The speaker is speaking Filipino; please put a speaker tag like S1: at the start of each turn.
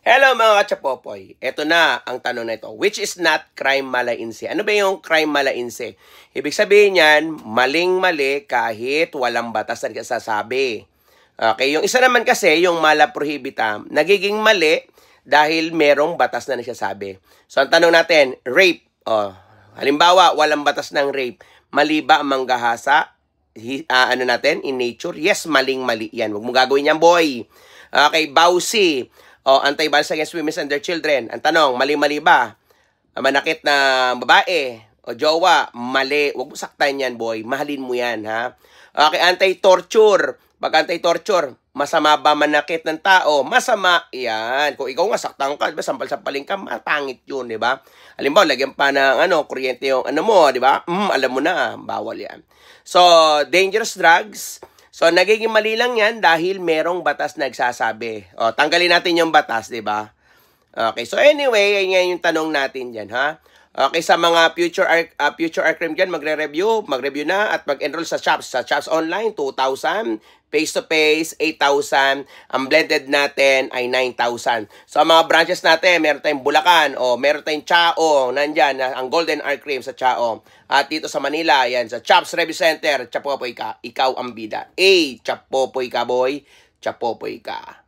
S1: Hello mga kachapopoy. Ito na ang tanong na ito. Which is not crime malainse? Ano ba yung crime malainse? Ibig sabihin yan, maling-mali kahit walang batas na nagsasabi. Okay, yung isa naman kasi, yung mala prohibita, nagiging mali dahil merong batas na nagsasabi. So ang tanong natin, rape. Halimbawa, walang batas ng rape. Mali ba ang manggahasa? In nature? Yes, maling-mali yan. Huwag mo gagawin yan, boy. Okay, bawsi. Anti-violence against women and their children. Ang tanong, mali-mali ba? Manakit na babae o jowa, mali. Huwag mo saktan yan, boy. Mahalin mo yan, ha? Okay, anti-torture. Pag anti-torture, masama ba manakit ng tao? Masama. Yan. Kung ikaw nga saktan ka, diba, sampal-sampalin ka, matangit yun, di ba? Halimbawa, lagyan pa ng kuryente yung mo, di ba? Alam mo na, bawal yan. So, dangerous drugs. So, nagiging mali lang yan dahil merong batas nagsasabi. Tanggalin natin yung batas, di ba? Okay, so anyway, yan yung tanong natin dyan, ha? Okay, sa mga future arc dyan, magre-review na at mag-enroll sa CHOPS. Sa CHOPS Online, 2,000. Face-to-face, 8,000. Ang blended natin ay 9,000. So, ang mga branches natin, meron tayong Bulacan, meron tayong Chao, nandyan, ang Golden Arc Cream sa Chao. At dito sa Manila, yan, sa CHOPS Review Center, Chapopoy ka, ikaw ang bida. Chapopoy ka, boy. Chapopoy ka.